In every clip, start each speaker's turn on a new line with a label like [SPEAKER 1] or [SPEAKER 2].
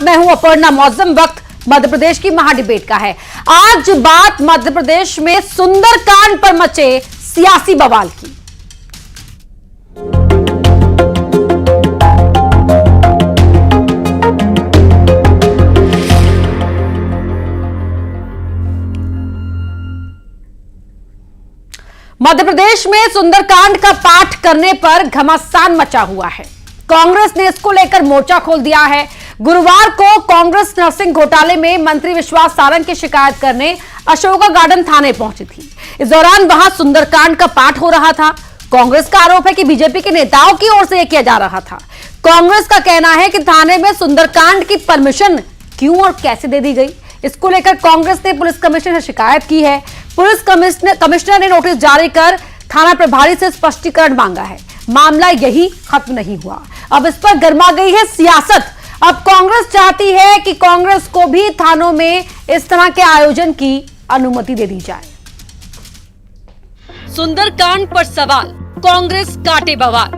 [SPEAKER 1] मैं हूं अपर्णा मौजम। वक्त मध्य प्रदेश की महाडिबेट का है। आज बात मध्य प्रदेश में सुंदरकांड पर मचे सियासी बवाल की। मध्य प्रदेश में सुंदरकांड का पाठ करने पर घमासान मचा हुआ है। कांग्रेस ने इसको लेकर मोर्चा खोल दिया है। गुरुवार को कांग्रेस नर्सिंग घोटाले में मंत्री विश्वास सारंग की शिकायत करने अशोका गार्डन थाने पहुंची थी। इस दौरान वहां सुंदरकांड का पाठ हो रहा था। कांग्रेस का आरोप है कि बीजेपी के नेताओं की ओर से यह किया जा रहा था। कांग्रेस का कहना है कि थाने में सुंदरकांड की परमिशन क्यों और कैसे दे दी गई। इसको लेकर कांग्रेस ने पुलिस कमिश्नर से शिकायत की है। पुलिस कमिश्नर ने नोटिस जारी कर थाना प्रभारी से स्पष्टीकरण मांगा है। मामला यही खत्म नहीं हुआ, अब इस पर गर्मा गई है सियासत। अब कांग्रेस चाहती है कि कांग्रेस को भी थानों में इस तरह के आयोजन की अनुमति दे दी जाए। सुंदरकांड पर सवाल, कांग्रेस काटे बवाल।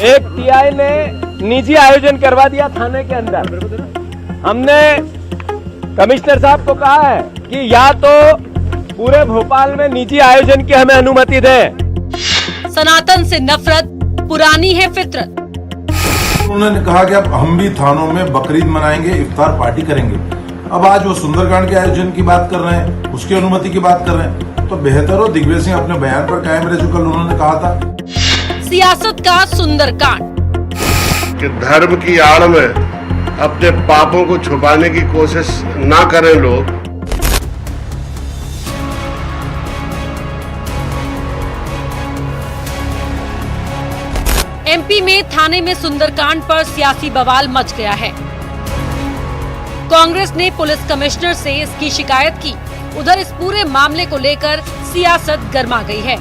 [SPEAKER 2] एक टीआई ने निजी आयोजन करवा दिया थाने के अंदर। हमने कमिश्नर साहब को कहा है कि या तो पूरे भोपाल में निजी आयोजन की हमें अनुमति दें।
[SPEAKER 1] सनातन से नफरत पुरानी है फितरत।
[SPEAKER 3] उन्होंने कहा कि अब हम भी थानों में बकरीद मनाएंगे, इफ्तार पार्टी करेंगे। अब आज वो सुंदरकांड के आयोजन की बात कर रहे हैं, उसकी अनुमति की बात कर रहे हैं, तो बेहतर हो दिग्विजय सिंह अपने बयान पर कायम रहे जो कल उन्होंने कहा था।
[SPEAKER 1] सियासत का सुंदरकांड
[SPEAKER 4] कि धर्म की आड़ में अपने पापों को छुपाने की कोशिश ना करें लोग।
[SPEAKER 1] एमपी में थाने में सुंदरकांड पर सियासी बवाल मच गया है। कांग्रेस ने पुलिस कमिश्नर से इसकी शिकायत की। उधर इस पूरे मामले को लेकर सियासत गर्मा गई है।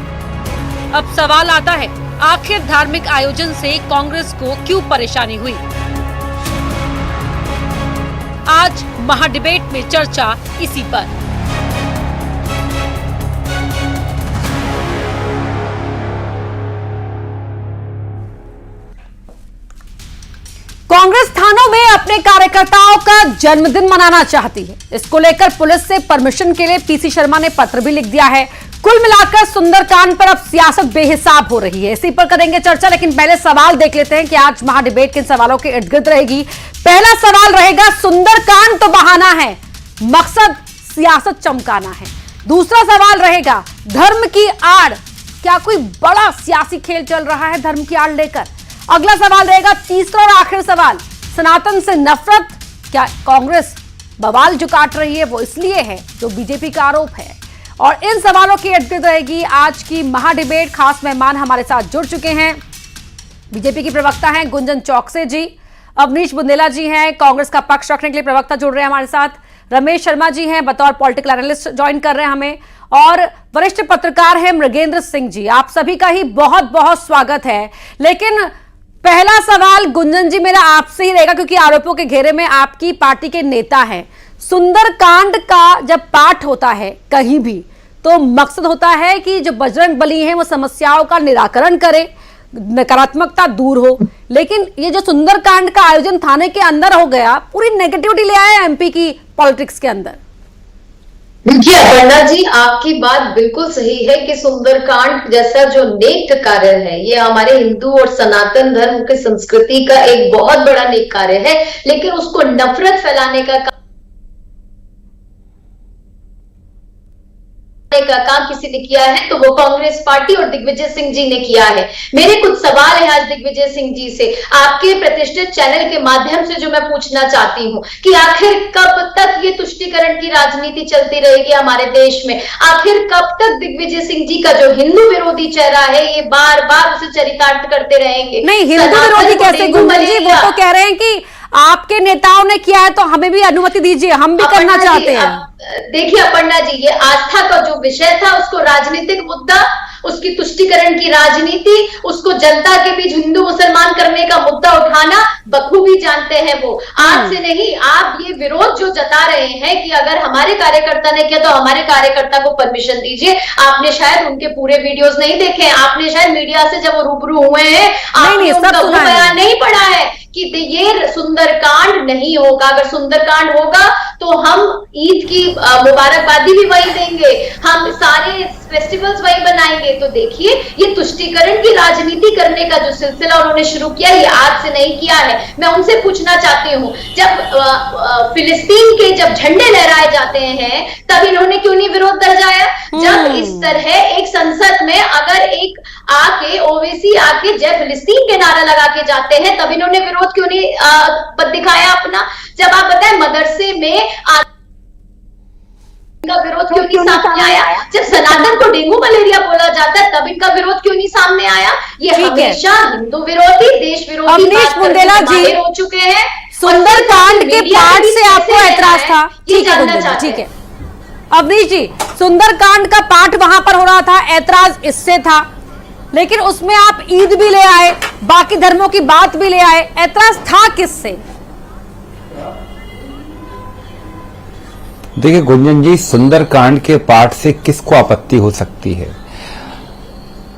[SPEAKER 1] अब सवाल आता है, आखिर धार्मिक आयोजन से कांग्रेस को क्यों परेशानी हुई? आज महाडिबेट में चर्चा इसी पर। कांग्रेस थानों में अपने कार्यकर्ताओं का जन्मदिन मनाना चाहती है। इसको लेकर पुलिस से परमिशन के लिए पीसी शर्मा ने पत्र भी लिख दिया है। कुल मिलाकर सुंदरकांड पर अब सियासत बेहिसाब हो रही है। इसी पर करेंगे चर्चा, लेकिन पहले सवाल देख लेते हैं कि आज महाडिबेट किन सवालों के इर्द गिर्द रहेगी। पहला सवाल रहेगा, सुंदरकांड तो बहाना है, मकसद सियासत चमकाना है। दूसरा सवाल रहेगा, धर्म की आड़, क्या कोई बड़ा सियासी खेल चल रहा है धर्म की आड़ लेकर? अगला सवाल रहेगा, तीसरा और आखिरी सवाल, सनातन से नफरत, क्या कांग्रेस बवाल जो काट रही है वो इसलिए है जो बीजेपी का आरोप है? और इन सवालों की इर्द गिर्द रहेगी आज की महाडिबेट। खास मेहमान हमारे साथ जुड़ चुके हैं। बीजेपी की प्रवक्ता हैं गुंजन चौकसे जी, अवनीश बुंदेला जी हैं, कांग्रेस का पक्ष रखने के लिए प्रवक्ता जुड़ रहे हैं हमारे साथ, रमेश शर्मा जी हैं बतौर पॉलिटिकल एनालिस्ट ज्वाइन कर रहे हैं हमें, और वरिष्ठ पत्रकार हैं मृगेंद्र सिंह जी। आप सभी का ही बहुत बहुत स्वागत है। लेकिन पहला सवाल गुंजन जी मेरा आपसे ही रहेगा, क्योंकि आरोपों के घेरे में आपकी पार्टी के नेता हैं। सुंदरकांड का जब पाठ होता है कहीं भी, तो मकसद होता है कि जो बजरंग बली हैं वो समस्याओं का निराकरण करें, नकारात्मकता दूर हो। लेकिन ये जो सुंदरकांड का आयोजन थाने के अंदर हो गया, पूरी नेगेटिविटी ले आया एमपी की पॉलिटिक्स के अंदर।
[SPEAKER 5] देखिए अपर्णा जी, आपकी बात बिल्कुल सही है कि सुंदरकांड जैसा जो नेक कार्य है, ये हमारे हिंदू और सनातन धर्म की संस्कृति का एक बहुत बड़ा नेक कार्य है, लेकिन उसको नफरत फैलाने का काम किसी ने किया है तो वो कांग्रेस पार्टी और दिग्विजय सिंह जी ने किया है। मेरे कुछ सवाल है आज दिग्विजय सिंह जी से, आपके प्रतिष्ठित चैनल के माध्यम से जो मैं पूछना चाहती हूँ कि आखिर कब तक ये तुष्टीकरण की राजनीति चलती रहेगी हमारे देश में? आखिर कब तक दिग्विजय सिंह जी का जो हिंदू विरोधी चेहरा है ये बार बार उसे चरितार्थ करते रहेंगे?
[SPEAKER 1] नहीं, हिंदू विरोधी कैसे गुंजन जी? वो तो कह रहे हैं कि आपके नेताओं ने किया है तो हमें भी अनुमति दीजिए, हम भी करना चाहते हैं।
[SPEAKER 5] देखिए अपर्णा जी, ये आस्था का जो विषय था उसको राजनीतिक मुद्दा, उसकी तुष्टीकरण की राजनीति, उसको जनता के बीच हिंदू मुसलमान करने का मुद्दा उठाना बखूबी जानते हैं वो। आज से नहीं, आप ये विरोध जो जता रहे हैं कि अगर हमारे कार्यकर्ता ने किया तो हमारे कार्यकर्ता को परमिशन दीजिए। आपने शायद उनके पूरे वीडियोस नहीं देखे, आपने शायद मीडिया से जब वो रूबरू हुए हैं आपने उनका वो बयान नहीं पढ़ा है कि ये सुंदरकांड नहीं होगा। अगर सुंदरकांड होगा तो हम ईद की मुबारकबादी भी वही देंगे, हम सारे फेस्टिवल्स वही बनाएंगे। तो देखिए, ये तुष्टीकरण की राजनीति करने का जो सिलसिला उन्होंने शुरू किया, ये आज से नहीं किया है। मैं उनसे पूछना चाहती हूँ, जब फिलिस्तीन के जब झंडे लहराए जाते हैं तब इन्होंने क्यों नहीं विरोध दर्शाया? जब इस तरह एक संसद में अगर एक आके ओवैसी आके जय फिलिस्तीन के नारा लगा के जाते हैं, तब इन्होंने विरोध क्यों नहीं दिखाया अपना? जब आप बताएं मदरसे में इनका विरोध क्यों नहीं सामने आया? जब सनातन को डेंगू मलेरिया बोला जाता है तब इनका विरोध क्यों नहीं सामने आया? ये हमेशा हिंदू विरोधी, देश विरोधी
[SPEAKER 1] अवनीश बुंदेला जी
[SPEAKER 5] हो चुके हैं।
[SPEAKER 1] सुंदरकांड के पाठ से आपको ऐतराज था? ठीक है बुंदेला, ठीक है। अवनीश जी, सुंदरकांड का पाठ वहां पर हो रहा था, ऐतराज इससे था, लेकिन उसमें आप ईद भी ले आए, बाकी धर्मों की बात भी ले आए, ऐतराज था किससे?
[SPEAKER 6] देखिए गुंजन जी, सुंदरकांड के पाठ से किसको आपत्ति हो सकती है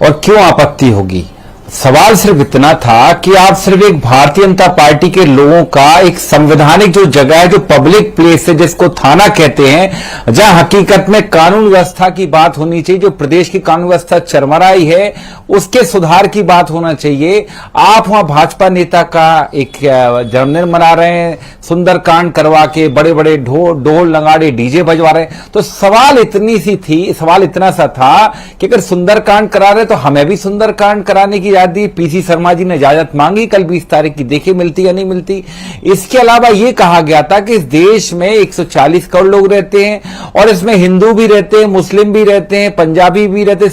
[SPEAKER 6] और क्यों आपत्ति होगी? सवाल सिर्फ इतना था कि आप सिर्फ एक भारतीय जनता पार्टी के लोगों का एक संवैधानिक जो जगह है, जो पब्लिक प्लेस है, जिसको थाना कहते हैं, जहां हकीकत में कानून व्यवस्था की बात होनी चाहिए, जो प्रदेश की कानून व्यवस्था चरमराई है उसके सुधार की बात होना चाहिए। आप वहां भाजपा नेता का एक जन्मदिन मना रहे हैं, सुंदरकांड करवा के बड़े बड़े ढोल नगाड़े डीजे बजवा रहे हैं। तो सवाल इतना सा था कि अगर सुंदरकांड करा रहे तो हमें भी सुंदरकांड कराने की दी। पीसी शर्मा जी ने इजाजत मांगी कल 20 तारीख की, देखिए मिलती या नहीं मिलती। इसके अलावा यह कहा गया था कि इस देश में 140 करोड़ लोग रहते हैं और इसमें हिंदू भी रहते हैं, मुस्लिम भी रहते हैं, पंजाबी भी रहते हैं,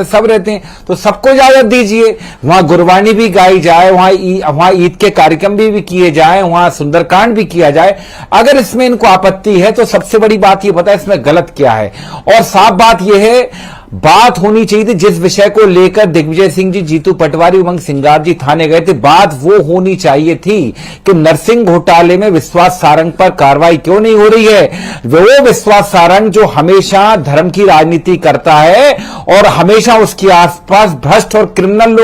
[SPEAKER 6] सब रहते हैं, तो सबको इजाजत दीजिए। वहां गुरबानी भी गाई जाए, वहां ईद के कार्यक्रम भी किए जाए, वहां सुंदरकांड भी किया जाए। अगर इसमें इनको आपत्ति है तो सबसे बड़ी बात यह पता है इसमें गलत क्या है। और साफ बात यह है, बात होनी चाहिए थी जिस विषय को लेकर दिग्विजय सिंह जी, जीतू पटवारी, उमंग सिंगार जी थाने गए थे, बात वो होनी चाहिए थी कि नरसिंह घोटाले में विश्वास सारंग पर कार्रवाई क्यों नहीं हो रही है। वो विश्वास सारंग जो हमेशा धर्म की राजनीति करता है और हमेशा उसके आसपास भ्रष्ट और क्रिमिनल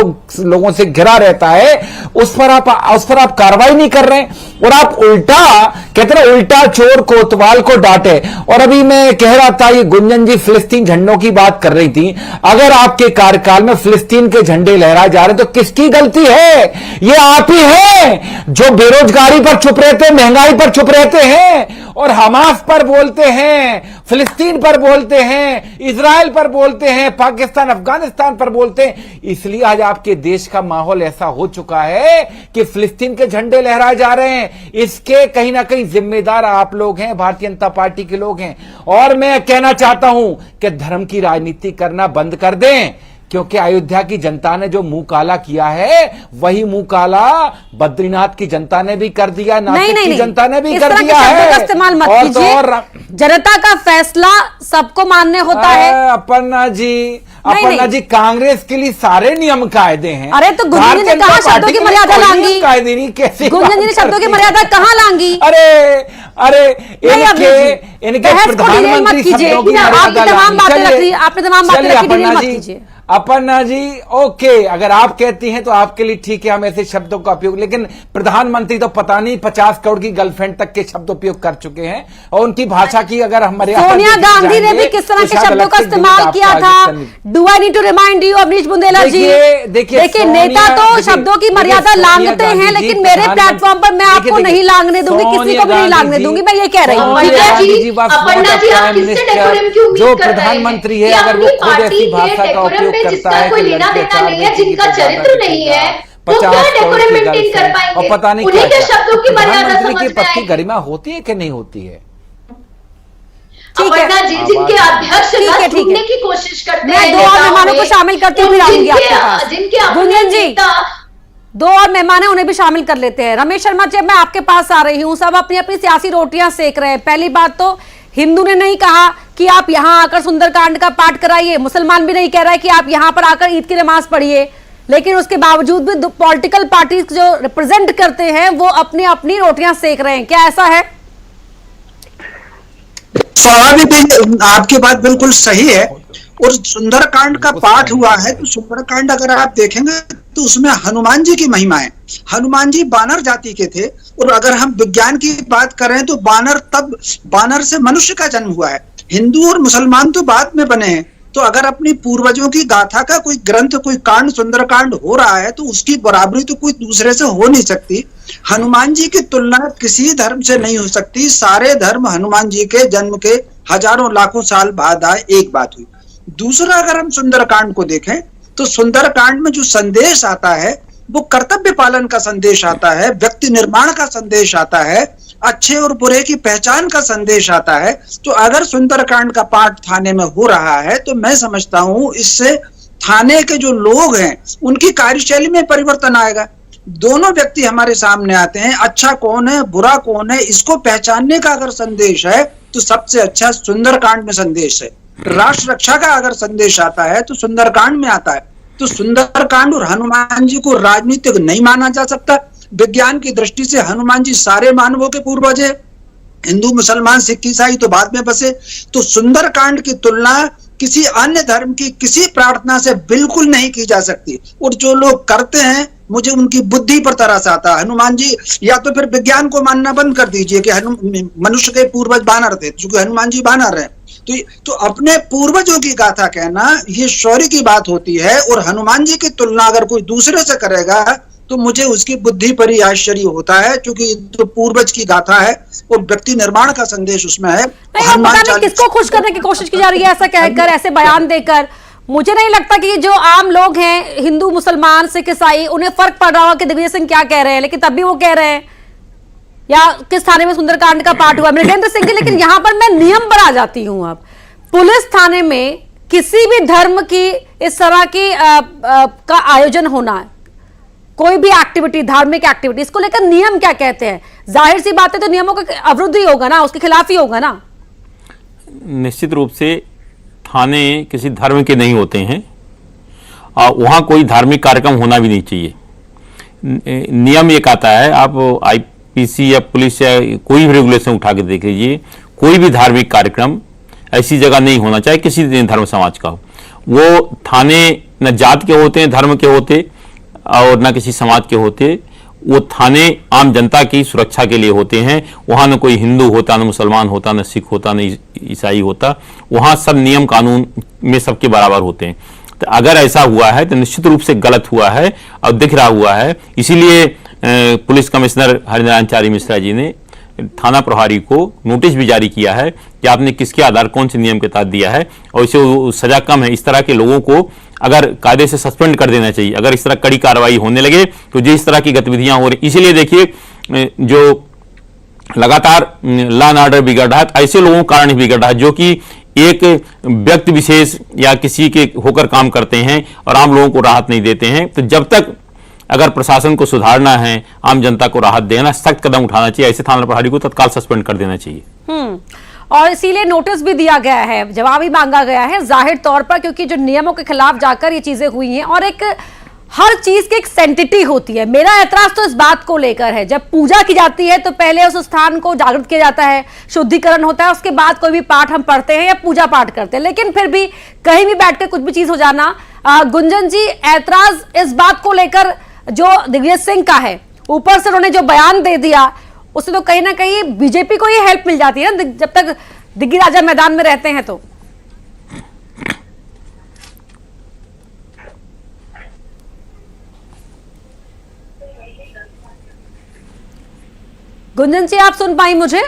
[SPEAKER 6] लोगों से घिरा रहता है, उस पर आप कार्रवाई नहीं कर रहे हैं और आप कहते हैं उल्टा चोर कोतवाल को डांटे। और अभी मैं कह रहा था, ये गुंजन जी फिलिस्तीन झंडों की बात कर रही थी, अगर आपके कार्यकाल में फिलिस्तीन के झंडे लहराए जा रहे तो किसकी गलती है? ये आप ही हैं जो बेरोजगारी पर चुप रहते हैं, महंगाई पर चुप रहते हैं और हमास पर बोलते हैं, फिलिस्तीन पर बोलते हैं, इजराइल पर बोलते हैं, पाकिस्तान अफगानिस्तान पर बोलते हैं। इसलिए आज आपके देश का माहौल ऐसा हो चुका है कि फिलिस्तीन के झंडे लहराए जा रहे हैं। इसके कहीं ना कहीं जिम्मेदार आप लोग हैं, भारतीय जनता पार्टी के लोग हैं। और मैं कहना चाहता हूं कि धर्म की राजनीति करना बंद कर दें, क्योंकि अयोध्या की जनता ने जो मुंह काला किया है वही मुंह काला बद्रीनाथ की जनता ने भी कर दिया, नासिक की जनता ने भी कर दिया है।
[SPEAKER 1] इस्तेमाल मत कीजिए, जनता का फैसला सबको मानने होता है।
[SPEAKER 6] अपर्णा जी, कांग्रेस के लिए सारे नियम कायदे हैं।
[SPEAKER 1] अरे तो गुंजन जी ने कहा शब्दों की मर्यादा लांगी?
[SPEAKER 6] कायदे नहीं, कैसे
[SPEAKER 1] गुंजन जी ने शब्दों की मर्यादा कहाँ लांगी?
[SPEAKER 6] अरे इनके प्रधानमंत्री शब्दों की
[SPEAKER 1] आपने तमाम बातें रखी।
[SPEAKER 6] अपर्णा जी, ओके, अगर आप कहती हैं तो आपके लिए ठीक है, हम ऐसे शब्दों का उपयोग, लेकिन प्रधानमंत्री तो पता नहीं 50 करोड़ की गर्लफ्रेंड तक के शब्द उपयोग कर चुके हैं और उनकी भाषा की अगर हमारे
[SPEAKER 1] सोनिया गांधी ने भी किस तरह के शब्दों का इस्तेमाल किया था? Do I need to remind you Avneesh Bundela ji? देखिए, नेता तो शब्दों की मर्यादा लांघते हैं, लेकिन मेरे प्लेटफॉर्म पर मैं आपको नहीं लांघने दूंगी, किसी को भी नहीं लांघने दूंगी, मैं ये कह रही हूँ।
[SPEAKER 6] जो प्रधानमंत्री है अगर वो खुद ऐसी भाषा का उपयोग करता है
[SPEAKER 5] कोई लेना देना नहीं है, जिनका चरित्र नहीं है, वो क्या डेकोरम मेंटेन कर पाएंगे?
[SPEAKER 6] और पता नहीं
[SPEAKER 5] उन्हीं के शब्दों की मर्यादा समझ में
[SPEAKER 6] पद की गरिमा होती है कि नहीं होती है?
[SPEAKER 5] अपर्णा जी, जिनके अध्यक्ष ढूंढने की कोशिश करते हैं,
[SPEAKER 1] मैं 2 और मेहमानों को शामिल करती हूँ, गुंजन जी 2 और मेहमान है, उन्हें भी शामिल कर लेते हैं। रमेश शर्मा जी, मैं आपके पास आ रही हूँ। सब अपनी अपनी सियासी रोटियां सेक रहे हैं। पहली बात तो हिंदू ने नहीं कहा कि आप यहां आकर सुंदरकांड का पाठ कराइए, मुसलमान भी नहीं कह रहा है कि आप यहां पर आकर ईद की नमाज पढ़िए, लेकिन उसके बावजूद भी पॉलिटिकल पार्टीज जो रिप्रेजेंट करते हैं वो अपनी अपनी रोटियां सेक रहे हैं। क्या ऐसा है?
[SPEAKER 7] स्वाभाविक, आपकी बात बिल्कुल सही है। और सुंदरकांड का पाठ हुआ है तो सुंदरकांड अगर आप देखेंगे तो उसमें हनुमान जी की महिमा है। हनुमान जी बानर जाति के थे, और अगर हम विज्ञान की बात करें तो बानर से मनुष्य का जन्म हुआ है। हिंदू और मुसलमान तो बाद में बने हैं, तो अगर अपनी पूर्वजों की गाथा का कोई ग्रंथ, कोई कांड, सुंदरकांड हो रहा है तो उसकी बराबरी तो कोई दूसरे से हो नहीं सकती। हनुमान जी की तुलना किसी धर्म से नहीं हो सकती। सारे धर्म हनुमान जी के जन्म के हजारों लाखों साल बाद आए, एक बात हुई। दूसरा, अगर हम सुंदरकांड को देखें तो सुंदरकांड में जो संदेश आता है वो कर्तव्य पालन का संदेश आता है, व्यक्ति निर्माण का संदेश आता है, अच्छे और बुरे की पहचान का संदेश आता है। तो अगर सुंदरकांड का पाठ थाने में हो रहा है तो मैं समझता हूं इससे थाने के जो लोग हैं उनकी कार्यशैली में परिवर्तन आएगा। दोनों व्यक्ति हमारे सामने आते हैं, अच्छा कौन है बुरा कौन है इसको पहचानने का अगर संदेश है तो सबसे अच्छा सुंदरकांड में संदेश है। राष्ट्र रक्षा का अगर संदेश आता है तो सुंदरकांड में आता है। तो सुंदरकांड और हनुमान जी को राजनीतिक नहीं माना जा सकता। विज्ञान की दृष्टि से हनुमान जी सारे मानवों के पूर्वज है। हिंदू, मुसलमान, सिख, ईसाई तो बाद में बसे। तो सुंदरकांड की तुलना किसी अन्य धर्म की किसी प्रार्थना से बिल्कुल नहीं की जा सकती। और जो लोग करते हैं मुझे उनकी बुद्धि पर तरस आता है। हनुमान जी, या तो फिर विज्ञान को मानना बंद कर दीजिए कि मनुष्य के पूर्वज बानर थे, क्योंकि हनुमान जी बानर हैं। तो अपने पूर्वजों की गाथा कहना ये शौर्य की बात होती है। और हनुमान जी की तुलना अगर कोई दूसरे से करेगा तो मुझे उसकी बुद्धि पर ही आश्चर्य होता है, क्योंकि तो पूर्वज की गाथा है और व्यक्ति निर्माण का संदेश उसमें है।
[SPEAKER 1] किसको खुश करने की कोशिश की जा रही है ऐसा कहकर, ऐसे बयान देकर? मुझे नहीं लगता कि जो आम लोग हैं, हिंदू, मुसलमान, सिख, ईसाई, उन्हें फर्क पड़ रहा हो कि दिग्विजय सिंह क्या कह रहे हैं, लेकिन तब भी वो कह रहे हैं। या किस थाने में सुंदरकांड का पाठ हुआ, मृगेंद्र सिंह जी, लेकिन यहां पर मैं नियम पर आ जाती हूं। अब पुलिस थाने में किसी भी धर्म की इस तरह की का आयोजन होना है, कोई भी एक्टिविटी, धार्मिक एक्टिविटी, इसको लेकर नियम क्या कहते हैं? जाहिर सी बात है तो नियमों का अवरुद्ध ही होगा ना, उसके खिलाफ ही होगा ना।
[SPEAKER 8] निश्चित रूप से थाने किसी धर्म के नहीं होते हैं और वहाँ कोई धार्मिक कार्यक्रम होना भी नहीं चाहिए। नियम ये कहता है, आप आईपीसी या पुलिस या कोई भी रेगुलेशन उठा के देख लीजिए, कोई भी धार्मिक कार्यक्रम ऐसी जगह नहीं होना चाहिए किसी धर्म समाज का हो। वो थाने न जात के होते हैं, धर्म के होते और न किसी समाज के होते। वो थाने आम जनता की सुरक्षा के लिए होते हैं। वहाँ न कोई हिंदू होता, न मुसलमान होता, न सिख होता, न ईसाई होता। वहाँ सब नियम कानून में सबके बराबर होते हैं। तो अगर ऐसा हुआ है तो निश्चित रूप से गलत हुआ है और दिख रहा हुआ है। इसीलिए पुलिस कमिश्नर हरिनारायण मिश्रा जी ने थाना प्रभारी को नोटिस भी जारी किया है कि आपने किसके आधार, कौन से नियम के तहत दिया है, और इसे सजा कम है। इस तरह के लोगों को अगर कायदे से सस्पेंड कर देना चाहिए। अगर इस तरह कड़ी कार्रवाई होने लगे तो जिस तरह की गतिविधियां हो रही, इसीलिए देखिए जो लगातार लॉ एंड ऑर्डर बिगड़ रहा है, ऐसे लोगों के कारण बिगड़ रहा है जो कि एक व्यक्ति विशेष या किसी के होकर काम करते हैं और आम लोगों को राहत नहीं देते हैं। तो जब तक अगर प्रशासन को सुधारना है, आम जनता को राहत देना, सख्त कदम उठाना चाहिए। ऐसे थाना प्रभारी को तत्काल सस्पेंड कर देना चाहिए।
[SPEAKER 1] और इसीलिए नोटिस भी दिया गया है, जवाब भी मांगा गया है जाहिर तौर पर, क्योंकि जो नियमों के खिलाफ जाकर ये चीजें हुई हैं और एक हर चीज की एक सेंटिटी होती है। मेरा ऐतराज तो इस बात को लेकर है, जब पूजा की जाती है तो पहले उस स्थान को जागृत किया जाता है, शुद्धिकरण होता है, उसके बाद कोई भी पाठ हम पढ़ते हैं या पूजा पाठ करते हैं। लेकिन फिर भी कहीं भी बैठकर कुछ भी चीज हो जाना। गुंजन जी, ऐतराज इस बात को लेकर जो दिग्विजय सिंह का है, ऊपर से उन्होंने जो बयान दे दिया उससे तो कहीं ना कहीं बीजेपी को ये हेल्प मिल जाती है जब तक दिग्गी राजा मैदान में रहते हैं। तो गुंजन जी, आप सुन पाई मुझे?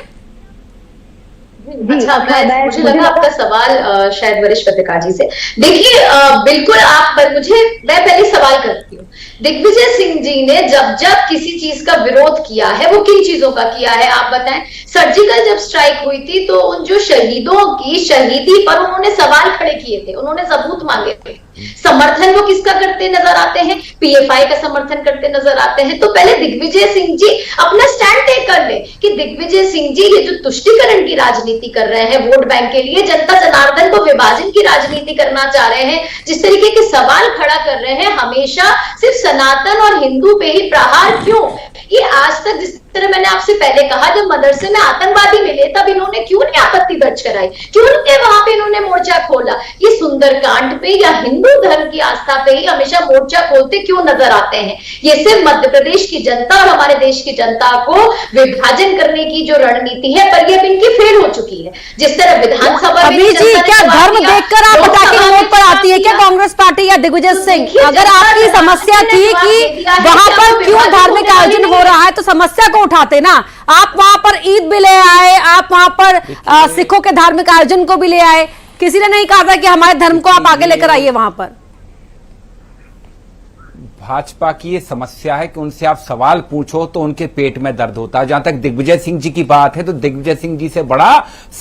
[SPEAKER 5] अच्छा, मुझे लगा आपका सवाल शायद वरिष्ठ पत्रकार जी से। देखिए, बिल्कुल आप पर मैं पहले सवाल करती हूँ, दिग्विजय सिंह जी ने जब किसी चीज का विरोध किया है वो किन चीजों का किया है आप बताएं। सर्जिकल जब स्ट्राइक हुई थी तो उन जो शहीदों की शहीदी पर उन्होंने सवाल खड़े किए थे, उन्होंने सबूत मांगे थे। समर्थन वो किसका करते नजर आते हैं? पीएफआई का समर्थन करते नजर आते हैं। तो पहले दिग्विजय सिंह जी अपना स्टैंड टेक कर ले कि दिग्विजय सिंह जी ये जो तुष्टीकरण की राजनीति कर रहे हैं, वोट बैंक के लिए जनता जनार्दन को विभाजन की राजनीति करना चाह रहे हैं, जिस तरीके के सवाल खड़ा कर रहे हैं, हमेशा सिर्फ सनातन और हिंदू पे ही प्रहार क्यों? ये आज तक जिस तरह मैंने आपसे पहले कहा, जब मदरसे में आतंकवादी मिले तब इन्होंने क्यों नहीं आपत्ति दर्ज कराई, क्यों नहीं वहां पे इन्होंने मोर्चा खोला? ये सुंदरकांड पे या हिंदू धर्म की आस्था पे ही हमेशा मोर्चा खोलते क्यों नजर आते हैं? ये सिर्फ मध्य प्रदेश की जनता और हमारे देश की जनता को विभाजन करने की जो रणनीति है पर ये इनकी फेल हो चुकी है। जिस तरह विधानसभा में
[SPEAKER 1] क्या धर्म देखकर आप पटाखे नोट पर आती है क्या कांग्रेस पार्टी या दिग्विजय सिंह? अगर आपकी समस्या थी कि वहां पर क्यों धार्मिक आयोजन हो रहा है तो समस्या को उठाते ना। आप वहां पर ईद भी ले आए, आप वहां पर सिखों के धार्मिक आयोजन को भी ले आए, किसी ने नहीं कहा था कि हमारे धर्म को आप आगे लेकर आइए वहां पर।
[SPEAKER 6] भाजपा की ये समस्या है कि उनसे आप सवाल पूछो तो उनके पेट में दर्द होता है। जहां तक दिग्विजय सिंह जी की बात है तो दिग्विजय सिंह जी से बड़ा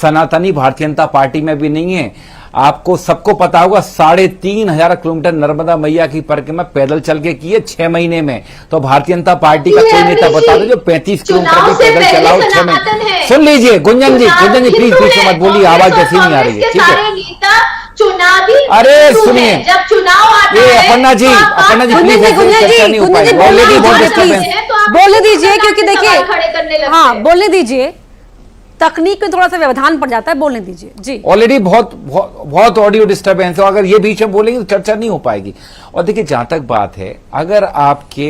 [SPEAKER 6] सनातनी भारतीय जनता पार्टी में भी नहीं है। आपको सबको पता होगा 3,500 किलोमीटर नर्मदा मैया की परिक्रमा पैदल चल के की है 6 महीने में। तो भारतीय जनता पार्टी का कोई नेता बता दो जो 35 किलोमीटर भी पैदल चला हो 6 महीने। सुन लीजिए गुंजन जी प्लीज मत बोलिए, आवाज जैसी नहीं आ रही है, ठीक है?
[SPEAKER 5] चुनावी
[SPEAKER 6] अरे सुनिए,
[SPEAKER 5] जब चुनाव आता
[SPEAKER 6] ये
[SPEAKER 5] है
[SPEAKER 6] अपर्णा जी चर्चा नहीं हो पाई, ऑलरेडी बहुत डिस्टर्बेंस।
[SPEAKER 1] बोलने दीजिए क्योंकि देखिए
[SPEAKER 5] खड़े करने लगते
[SPEAKER 1] हाँ
[SPEAKER 5] हैं।
[SPEAKER 1] बोलने दीजिए, तकनीक में थोड़ा सा व्यवधान पड़ जाता है, बोलने दीजिए जी।
[SPEAKER 6] ऑलरेडी बहुत ऑडियो डिस्टर्बेंस है, अगर ये बीच में बोलेंगे तो चर्चा नहीं हो पाएगी। और देखिए जहां तक बात है, अगर आपके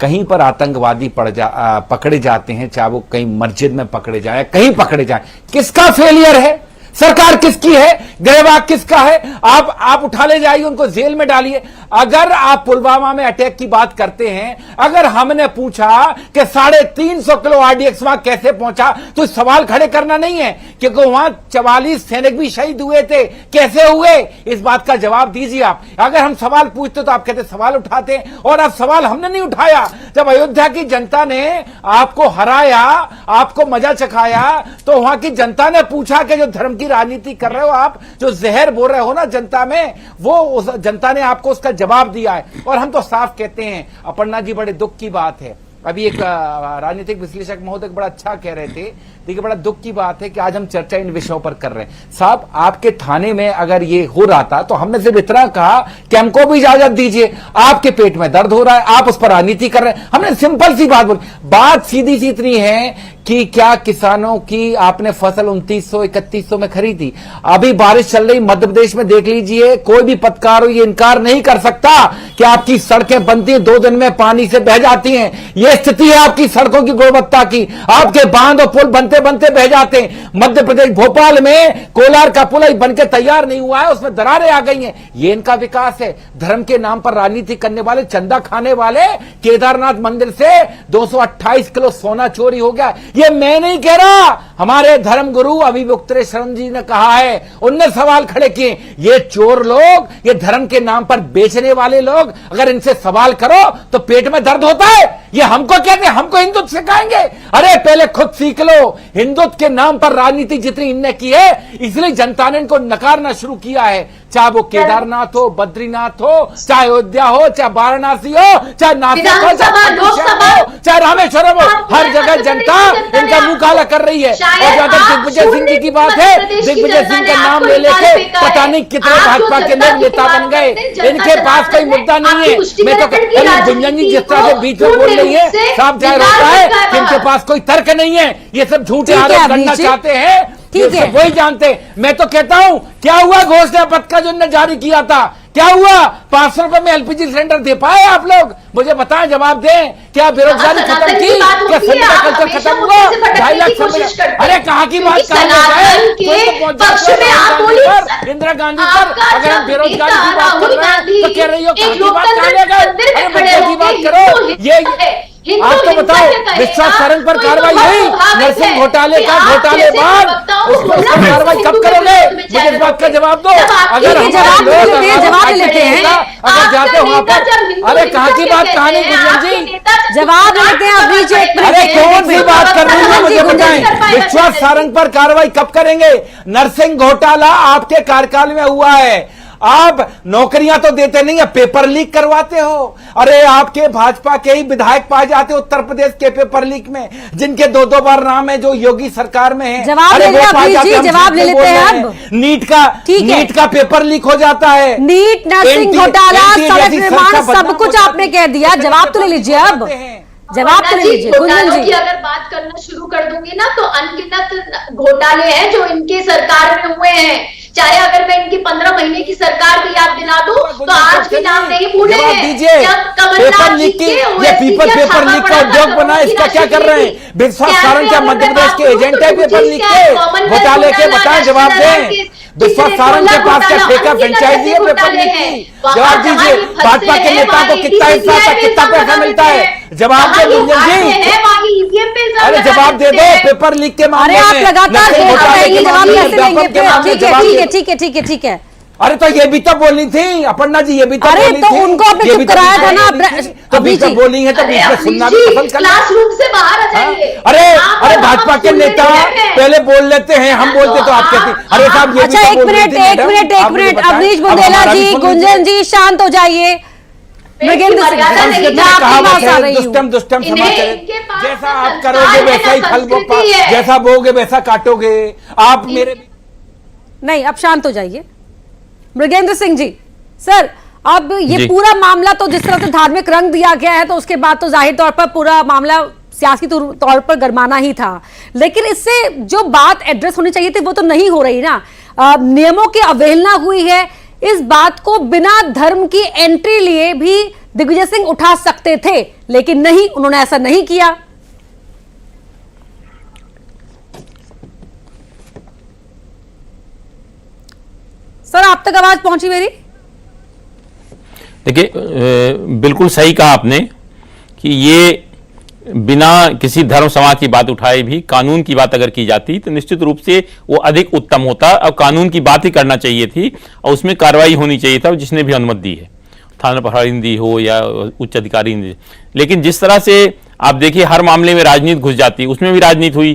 [SPEAKER 6] कहीं पर आतंकवादी पकड़े जाते हैं, चाहे वो कहीं मस्जिद में पकड़े जाए, कहीं पकड़े जाए, किसका फेलियर है? सरकार किसकी है? गृहविभाग किसका है? आप उठा ले जाइए, उनको जेल में डालिए। अगर आप पुलवामा में अटैक की बात करते हैं, अगर हमने पूछा कि 350 किलो आरडीएक्स वहां कैसे पहुंचा, तो सवाल खड़े करना नहीं है क्योंकि वहां 44 सैनिक भी शहीद हुए थे, कैसे हुए? इस बात का जवाब दीजिए आप। अगर हम सवाल पूछते तो आप कहते सवाल उठाते हैं, और अब सवाल हमने नहीं उठाया। जब अयोध्या की जनता ने आपको हराया, आपको मजा चखाया, तो वहां की जनता ने पूछा कि जो धर्म की राजनीति कर रहे हो आप, जो जहर बोल रहे हो ना जनता में, वो उस जनता ने आपको उसका जवाब दिया है। और हम तो साफ कहते हैं, अपर्णा जी बड़े दुख की बात है, अभी एक राजनीतिक विश्लेषक महोदय बड़ा अच्छा कह रहे थे, देखिए बड़ा दुख की बात है कि आज हम चर्चा इन विषयों पर कर रहे हैं। साहब आपके थाने में अगर ये हो रहा था तो हमने सिर्फ इतना कहा कि हमको भी इजाजत दीजिए, आपके पेट में दर्द हो रहा है, आप उस पर राजनीति कर रहे हैं। हमने सिंपल सी बात बोली। बात सीधी सी इतनी है कि क्या किसानों की आपने फसल 2900-3100 में खरीदी? अभी बारिश चल रही मध्य प्रदेश में, देख लीजिए, कोई भी पत्रकार ये इनकार नहीं कर सकता कि आपकी सड़कें बनती हैं 2 दिन में पानी से बह जाती हैं। ये स्थिति है आपकी सड़कों की गुणवत्ता की। आपके बांध और पुल बनते बनते बह जाते हैं। मध्य प्रदेश भोपाल में कोलार का पुल बनकर तैयार नहीं हुआ है, उसमें दरारें आ गई हैं। ये इनका विकास है। धर्म के नाम पर राजनीति करने वाले, चंदा खाने वाले, केदारनाथ मंदिर से 228 किलो सोना चोरी हो गया। ये मैं नहीं कह रहा, हमारे धर्म गुरु अभिमुक्तरे शरण जी ने कहा है, उनने सवाल खड़े किए। ये चोर लोग, ये धर्म के नाम पर बेचने वाले लोग, अगर इनसे सवाल करो तो पेट में दर्द होता है। ये हमको कहते हैं, हमको हिंदुत्व सिखाएंगे? अरे पहले खुद सीख लो। हिंदुत्व के नाम पर राजनीति जितनी इनने की है, इसलिए जनता ने इनको नकारना शुरू किया है। चाहे वो केदारनाथ हो, बद्रीनाथ हो, चाहे अयोध्या हो, चाहे वाराणसी हो, चाहे नासिक हो, चाहे रामेश्वरम हो, हर जगह जनता इनका मुंह काला कर रही है। और जहां तक दिग्विजय सिंह जी की बात है, दिग्विजय सिंह का नाम ले लेके पता नहीं कितने भाजपा के लोग नेता बन गए। इनके पास कोई मुद्दा नहीं है। मैं तो गुंजन जी जिस तरह से बीच में बोल रही है, साफ जाहिर होता है कि इनके पास कोई तर्क नहीं है। ये सब झूठे आरोप करना चाहते हैं, ठीक है, वही जानते हैं। मैं तो कहता हूं, क्या हुआ घोषणा पत्र का जो इन्होंने जारी किया था? क्या हुआ? 500 रुपए में एलपीजी सिलेंडर दे पाए आप लोग? मुझे बताएं, जवाब दें। क्या बेरोजगारी खत्म की? क्या संविदा कल्चर खत्म हुआ? 2.5 लाख संविदा, अरे कहाँ की बात कहा जाए? इंदिरा गांधी पर अगर हम बेरोजगारी की बात कर रहे हैं तो कह रही हो कहाँ की बात कहा गए? अरे मुद्दे की बात करो। ये आप तो बताओ, विश्वास सारंग पर कार्रवाई हुई? नरसिंह घोटाले का घोटाले बाद उस पर कार्रवाई कब करोगे? मुझे इस बात का जवाब दो। अगर हम
[SPEAKER 1] जवाब लेते हैं,
[SPEAKER 6] अगर जाते वहां पर, अरे कहाँ की बात, कहानी गुंजन जी
[SPEAKER 1] जवाब लेते हैं।
[SPEAKER 6] अरे कौन सी बात कर रही है मुझे बताएं। विश्वास सारंग पर कार्रवाई कब करेंगे? नरसिंह घोटाला आपके कार्यकाल में हुआ है। आप नौकरियां तो देते नहीं है, पेपर लीक करवाते हो। अरे आपके भाजपा के ही विधायक पाए जाते उत्तर प्रदेश के पेपर लीक में, जिनके 2-2 बार नाम है, जो योगी सरकार में है।
[SPEAKER 1] जवाब ले लेते हैं अब।
[SPEAKER 6] नीट का पेपर लीक हो जाता है।
[SPEAKER 1] नीट, नरसिंह घोटाला, सड़क निर्माण, सब कुछ आपने कह दिया। जवाब तो ले लीजिए अब। जवाब तो ले लीजिए गुंजन
[SPEAKER 5] घोटालों
[SPEAKER 1] जी।
[SPEAKER 5] की अगर बात करना शुरू कर दूंगी ना तो अनगिनत घोटाले हैं जो इनके सरकार में हुए हैं। चाहे अगर मैं इनकी 15 महीने की सरकार को याद दिला दूं तो आज भी नाम नहीं भूले
[SPEAKER 6] जवाब
[SPEAKER 5] हैं।
[SPEAKER 6] दीजिए।
[SPEAKER 5] जब
[SPEAKER 6] पेपर
[SPEAKER 5] कमलनाथ जी
[SPEAKER 6] लीक की
[SPEAKER 5] के
[SPEAKER 6] ये
[SPEAKER 5] ओवैसी
[SPEAKER 6] पेपर
[SPEAKER 5] का
[SPEAKER 6] पेपर
[SPEAKER 5] छापा
[SPEAKER 6] लीक का
[SPEAKER 5] पड़ा था,
[SPEAKER 6] उद्योग
[SPEAKER 5] तो
[SPEAKER 6] बना,
[SPEAKER 5] उनकी
[SPEAKER 6] इसका क्या कर रहे हैं?
[SPEAKER 5] राशि
[SPEAKER 6] विश्वास
[SPEAKER 5] क्या
[SPEAKER 6] सारंग क्या
[SPEAKER 5] अगर
[SPEAKER 6] मध्य
[SPEAKER 5] मैं
[SPEAKER 6] प्रदेश
[SPEAKER 5] बात
[SPEAKER 6] के
[SPEAKER 5] करूं
[SPEAKER 6] एजेंट
[SPEAKER 5] तो
[SPEAKER 6] है पेपर लीक के? घोटाले के बताएं, जवाब दें। विश्वास सारंग के पास क्या ठेका फ्रेंचाइजी है पेपर लीक की? जवाब दीजिए। भाजपा के नेताओं को कितना हिस्सा था, कितना पैसा मिलता है? जवाब दे गुंजन जी। अरे जवाब दे दो। पेपर लीक के
[SPEAKER 1] अरे
[SPEAKER 6] मामले
[SPEAKER 1] आप
[SPEAKER 6] में,
[SPEAKER 1] लगातार
[SPEAKER 6] नक्सल
[SPEAKER 1] देते
[SPEAKER 6] घोटाले
[SPEAKER 1] रहेंगे,
[SPEAKER 6] के
[SPEAKER 1] जवाब
[SPEAKER 6] मामले में,
[SPEAKER 1] कैसे लेंगे
[SPEAKER 6] व्यापक के
[SPEAKER 1] फिर?
[SPEAKER 6] मामले में
[SPEAKER 1] ठीक है
[SPEAKER 6] जवाब
[SPEAKER 1] ठीक है
[SPEAKER 6] दे।
[SPEAKER 1] ठीक है ठीक है ठीक है।
[SPEAKER 6] अरे तो ये भी तो बोलनी थी अपर्णा जी, ये भी तो
[SPEAKER 1] अरे
[SPEAKER 6] बोलनी
[SPEAKER 1] तो
[SPEAKER 6] थी।
[SPEAKER 1] उनको आपने
[SPEAKER 6] ये
[SPEAKER 1] चुप
[SPEAKER 6] भी तो
[SPEAKER 1] कराया था ना,
[SPEAKER 6] बोलनी थी। तो
[SPEAKER 1] अभी
[SPEAKER 6] बीच में
[SPEAKER 1] जी।
[SPEAKER 6] बोली है तो बीच में सुनना भी पसंद करना।
[SPEAKER 5] क्लासरूम से बाहर आ जाइए।
[SPEAKER 6] अरे
[SPEAKER 5] आप
[SPEAKER 6] अरे
[SPEAKER 5] और हम
[SPEAKER 6] भाजपा के
[SPEAKER 5] स्कूल में
[SPEAKER 6] नेता
[SPEAKER 5] नहीं हैं।
[SPEAKER 6] पहले बोल लेते हैं, हम बोलते तो आप कहते हैं। अरे साहब ये भी
[SPEAKER 1] अच्छा
[SPEAKER 6] तो
[SPEAKER 1] एक
[SPEAKER 6] बोल रही
[SPEAKER 1] मिनट
[SPEAKER 6] थी,
[SPEAKER 1] एक
[SPEAKER 6] मैडम।
[SPEAKER 1] मिनट एक
[SPEAKER 6] आप मुझे
[SPEAKER 1] मिनट
[SPEAKER 6] बताएं।
[SPEAKER 1] अवनीश
[SPEAKER 6] अब
[SPEAKER 1] बुंदेला
[SPEAKER 6] हमारा भी
[SPEAKER 1] जी,
[SPEAKER 6] सुन
[SPEAKER 1] गुंजन
[SPEAKER 6] लीजिए।
[SPEAKER 1] जी शांत हो जाइए। मृगेंद्र सिंह
[SPEAKER 5] मर्यादा
[SPEAKER 1] जी,
[SPEAKER 5] नहीं
[SPEAKER 1] मैं आपके
[SPEAKER 6] कहावत
[SPEAKER 1] पास आ
[SPEAKER 6] है,
[SPEAKER 1] रही हूँ।
[SPEAKER 6] दुष्टम दुष्टम
[SPEAKER 5] इन्हें
[SPEAKER 6] समाचरित।
[SPEAKER 5] इनके पास
[SPEAKER 6] जैसा
[SPEAKER 5] ना
[SPEAKER 6] आप
[SPEAKER 5] संस्कार
[SPEAKER 6] करोगे
[SPEAKER 5] है,
[SPEAKER 6] वैसा ही
[SPEAKER 5] ना
[SPEAKER 6] फल
[SPEAKER 5] संस्कृति है।
[SPEAKER 6] जैसा बोगे वैसा काटोगे आप मेरे।
[SPEAKER 1] नहीं अब शांत हो जाइए। मृगेंद्र सिंह जी सर, अब ये
[SPEAKER 8] जी।
[SPEAKER 1] पूरा मामला तो जिस तरह से धार्मिक रंग दिया गया है तो उसके बाद तो जाहिर तौर पर पूरा मामला सियासी तौर पर गरमाना ही था, लेकिन इससे जो बात एड्रेस होनी चाहिए थी वो तो नहीं हो रही ना। नियमों की अवहेलना हुई है। इस बात को बिना धर्म की एंट्री लिए भी दिग्विजय सिंह उठा सकते थे, लेकिन नहीं, उन्होंने ऐसा नहीं किया। सर आप तक आवाज पहुंची मेरी?
[SPEAKER 8] देखिए बिल्कुल सही कहा आपने कि ये बिना किसी धर्म समाज की बात उठाए भी कानून की बात अगर की जाती तो निश्चित रूप से वो अधिक उत्तम होता। अब कानून की बात ही करना चाहिए थी और उसमें कार्रवाई होनी चाहिए था जिसने भी अनुमति दी है, थाना प्रभारी ने दी हो या उच्च अधिकारी ने दी। लेकिन जिस तरह से आप देखिए हर मामले में राजनीति घुस जाती है, उसमें भी राजनीति हुई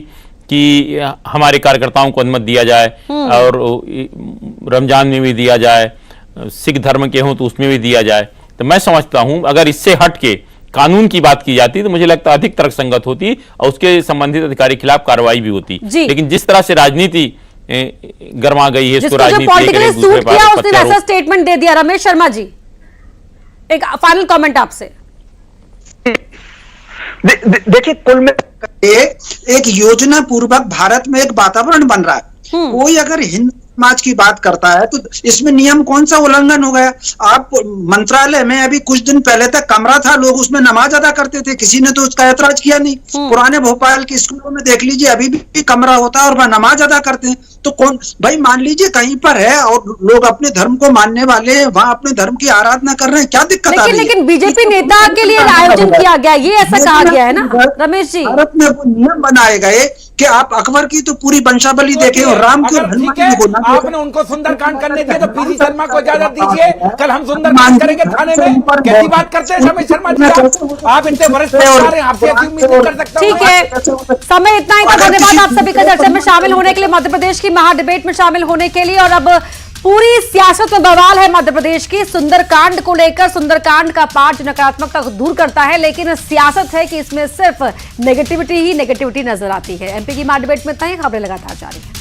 [SPEAKER 8] कि हमारे कार्यकर्ताओं को अनुमति दिया जाए और रमजान में भी दिया जाए, सिख धर्म के हों तो उसमें भी दिया जाए। तो मैं समझता हूं अगर इससे हट के कानून की बात की जाती तो मुझे लगता है अधिक तर्कसंगत होती और उसके संबंधित अधिकारी के खिलाफ कार्रवाई भी होती। लेकिन जिस तरह से राजनीति गरमा गई है, इसको
[SPEAKER 1] पॉलिटिकली सूट किया उसने
[SPEAKER 8] राजनीति
[SPEAKER 1] वैसा स्टेटमेंट दे दिया। रमेश शर्मा जी एक फाइनल कमेंट आपसे।
[SPEAKER 7] देखिए कुल में एक योजना पूर्वक भारत में एक वातावरण बन रहा है। कोई अगर हिंदू समाज की बात करता है तो इसमें नियम कौन सा उल्लंघन हो गया? आप मंत्रालय में अभी कुछ दिन पहले तक कमरा था, लोग उसमें नमाज अदा करते थे, किसी ने तो उसका ऐतराज किया नहीं। पुराने भोपाल के स्कूलों में देख लीजिए अभी भी कमरा होता है और वह नमाज अदा करते हैं। तो कौन भाई, मान लीजिए कहीं पर है और लोग अपने धर्म को मानने वाले हैं, वहां अपने धर्म की आराधना कर रहे हैं, क्या दिक्कत आ रही है?
[SPEAKER 1] लेकिन बीजेपी नेता के लिए आयोजन किया गया, ये ऐसा कहा गया है ना रमेश जी।
[SPEAKER 7] भारत में वो नियम बनाए गए कि आप अकबर की तो पूरी वंशावली देखें और राम की और हनुमान जी को।
[SPEAKER 6] आपने उनको सुंदरकांड करने दिए तो पीसी शर्मा को इजाजत दीजिए, कल हम सुंदरकांड करेंगे थाने में। कैसी बात करते हैं रमेश शर्मा जी? आप इतने वरिष्ठ पत्रकार हैं, आपसे ऐसी उम्मीद नहीं कर सकता।
[SPEAKER 1] ठीक है, समय इतना ही था। धन्यवाद आप सभी का चर्चा में शामिल होने के लिए, मध्य प्रदेश की महाडिबेट में शामिल होने के लिए। और अब पूरी सियासत में बवाल है मध्य प्रदेश की सुंदरकांड को लेकर। सुंदरकांड का पाठ नकारात्मकता को दूर करता है, लेकिन सियासत है कि इसमें सिर्फ नेगेटिविटी ही नेगेटिविटी नजर आती है। एमपी की महाडिबेट में इतना ही, खबरें लगातार जारी है।